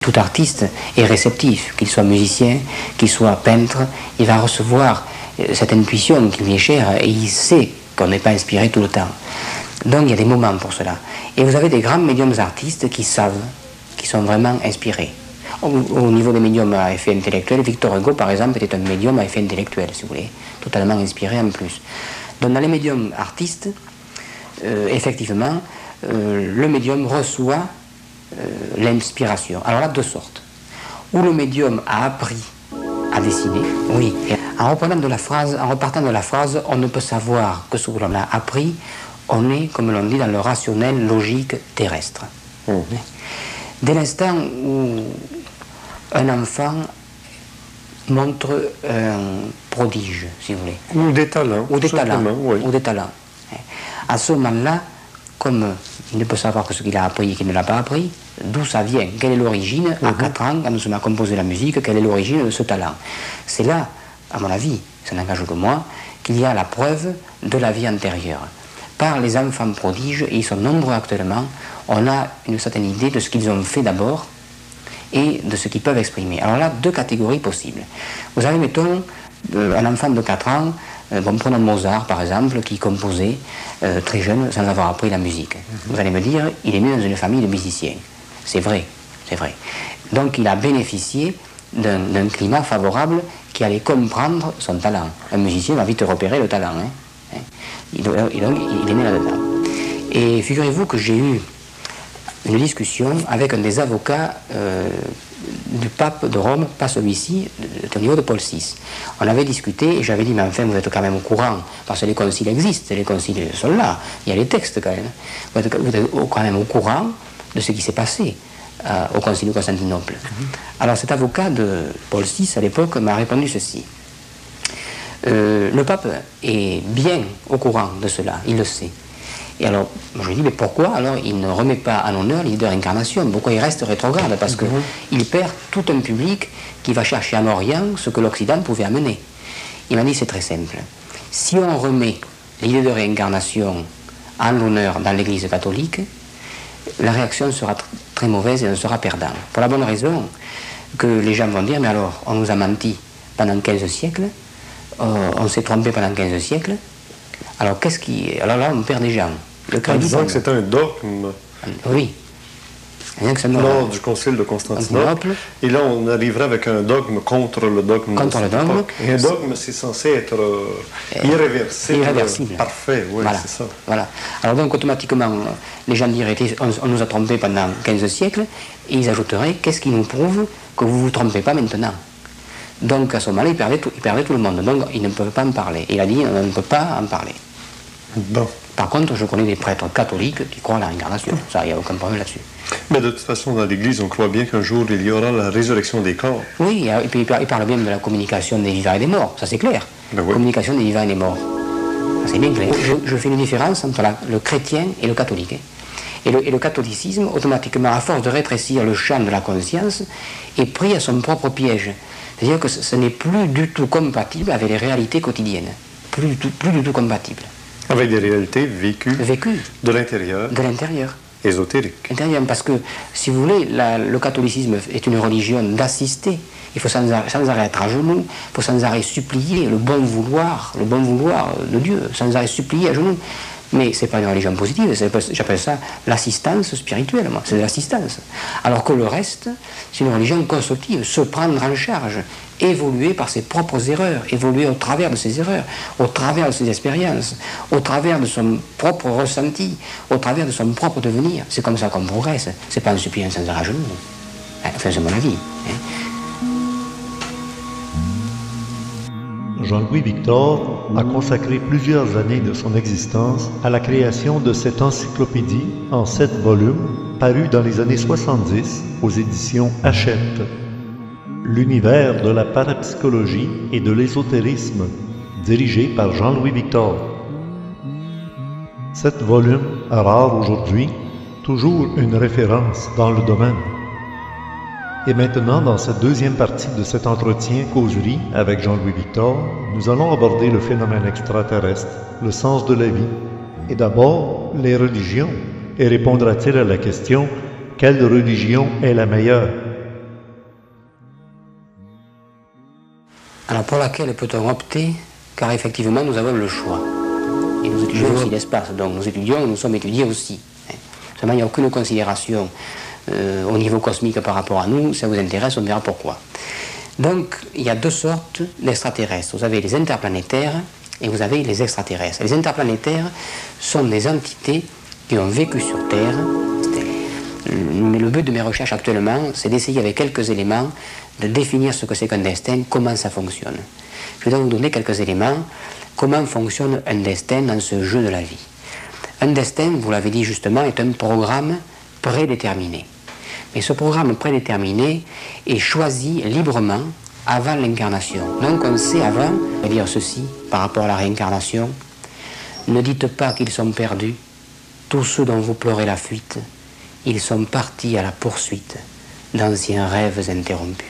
Tout artiste est réceptif, qu'il soit musicien, qu'il soit peintre, il va recevoir cette intuition qui lui est chère et il sait qu'on n'est pas inspiré tout le temps. Donc il y a des moments pour cela. Et vous avez des grands médiums artistes qui savent, qui sont vraiment inspirés. Au niveau des médiums à effet intellectuel, Victor Hugo par exemple était un médium à effet intellectuel, si vous voulez, totalement inspiré en plus. Donc dans les médiums artistes, effectivement, le médium reçoit l'inspiration. Alors là, deux sortes. Où le médium a appris à dessiner, oui. En repartant de la phrase, on ne peut savoir que ce que l'on a appris, on est, comme l'on dit, dans le rationnel logique terrestre. Dès l'instant où un enfant montre un prodige, si vous voulez. Ou des talents. Ou des talents. Oui. Ou des talents. À ce moment-là, comme il ne peut savoir que ce qu'il a appris et qu'il ne l'a pas appris, d'où ça vient, quelle est l'origine, à 4 ans, quand nous sommes à composer la musique, quelle est l'origine de ce talent. C'est là, à mon avis, ça n'engage que moi, qu'il y a la preuve de la vie antérieure. Par les enfants prodiges, et ils sont nombreux actuellement, on a une certaine idée de ce qu'ils ont fait d'abord et de ce qu'ils peuvent exprimer. Alors là, deux catégories possibles. Vous avez, mettons, un enfant de 4 ans, prenons Mozart par exemple, qui composait très jeune sans avoir appris la musique. Vous allez me dire, il est né dans une famille de musiciens. C'est vrai, c'est vrai. Donc il a bénéficié d'un climat favorable qui allait comprendre son talent. Un musicien va vite repérer le talent. Donc il est né là-dedans. Et figurez-vous que j'ai eu une discussion avec un des avocats du pape de Rome, pas celui-ci, au niveau de Paul VI. On avait discuté et j'avais dit, mais enfin, vous êtes quand même au courant, parce que les conciles existent, les conciles sont là, il y a les textes quand même. Vous êtes quand même au courant de ce qui s'est passé au concile de Constantinople. Alors cet avocat de Paul VI, à l'époque, m'a répondu ceci. Le pape est bien au courant de cela, il le sait. Et alors, je lui dis, mais pourquoi alors il ne remet pas en honneur l'idée de réincarnation? Pourquoi il reste rétrograde? Parce qu'il perd tout un public qui va chercher en Orient ce que l'Occident pouvait amener. Il m'a dit, c'est très simple. Si on remet l'idée de réincarnation en l'honneur dans l'Église catholique, la réaction sera très mauvaise et on sera perdant. Pour la bonne raison que les gens vont dire, mais alors, on nous a menti pendant 15 siècles, on s'est trompé pendant 15 siècles, alors qu'est-ce qui... Alors là, on perd des gens. En disant que c'est un dogme. Oui. Rien que ça lors du concile de Constantinople. Et là, on arriverait avec un dogme contre le dogme. Contre le dogme. Et un dogme, c'est censé être irréversible. Irréversible. Parfait, oui, voilà. C'est ça. Voilà. Alors donc, automatiquement, les gens diraient, on nous a trompés pendant 15 siècles, et ils ajouteraient, qu'est-ce qui nous prouve que vous ne vous trompez pas maintenant? Donc, à ce moment-là, il perdait tout le monde. Donc, ils ne peuvent pas en parler. Il a dit, on ne peut pas en parler. Bon. Par contre, je connais des prêtres catholiques qui croient à la réincarnation. Ça, il n'y a aucun problème là-dessus. Mais de toute façon, dans l'Église, on croit bien qu'un jour, il y aura la résurrection des corps. Oui, et puis il parle bien de la communication des vivants et des morts. Ça, c'est clair. Ben oui. Communication des vivants et des morts. Ça, c'est bien clair. Je fais une différence entre le chrétien et le catholique. Et le catholicisme, automatiquement, à force de rétrécir le champ de la conscience, est pris à son propre piège. C'est-à-dire que ce n'est plus du tout compatible avec les réalités quotidiennes. Plus du tout compatible. Avec des réalités vécues. De l'intérieur. De l'intérieur. Ésotérique. Parce que, si vous voulez, le catholicisme est une religion d'assister. Il faut sans arrêt être à genoux, il faut sans arrêt supplier le bon vouloir de Dieu, sans arrêt supplier à genoux. Mais ce n'est pas une religion positive, j'appelle ça l'assistance spirituelle, moi, c'est de l'assistance. Alors que le reste, c'est une religion constructive, se prendre en charge, évoluer par ses propres erreurs, évoluer au travers de ses erreurs, au travers de ses expériences, au travers de son propre ressenti, au travers de son propre devenir. C'est comme ça qu'on progresse, c'est pas en suppliant sans arrêt à genoux. Enfin, c'est mon avis. Jean-Louis Victor a consacré plusieurs années de son existence à la création de cette encyclopédie en 7 volumes, parue dans les années 70 aux éditions Hachette. L'univers de la parapsychologie et de l'ésotérisme, dirigé par Jean-Louis Victor. 7 volumes, rares aujourd'hui, toujours une référence dans le domaine. Et maintenant, dans cette deuxième partie de cet entretien causerie avec Jean-Louis Victor, nous allons aborder le phénomène extraterrestre, le sens de la vie, et d'abord les religions, et répondra-t-il à la question « Quelle religion est la meilleure ?» Alors pour laquelle peut-on opter? Car effectivement, nous avons le choix. Et nous étudions aussi l'espace, donc nous étudions, nous sommes étudiés aussi. Seulement, il n'y a aucune considération au niveau cosmique par rapport à nous. Si ça vous intéresse, on verra pourquoi. Donc, il y a deux sortes d'extraterrestres. Vous avez les interplanétaires et vous avez les extraterrestres. Les interplanétaires sont des entités qui ont vécu sur Terre. Mais le but de mes recherches actuellement, c'est d'essayer avec quelques éléments de définir ce que c'est qu'un destin, comment ça fonctionne. Je vais donc vous donner quelques éléments. Comment fonctionne un destin dans ce jeu de la vie? Un destin, vous l'avez dit justement, est un programme prédéterminé. Mais ce programme prédéterminé est choisi librement avant l'incarnation. Donc on sait avant, je vais dire ceci par rapport à la réincarnation, ne dites pas qu'ils sont perdus, tous ceux dont vous pleurez la fuite, ils sont partis à la poursuite d'anciens rêves interrompus.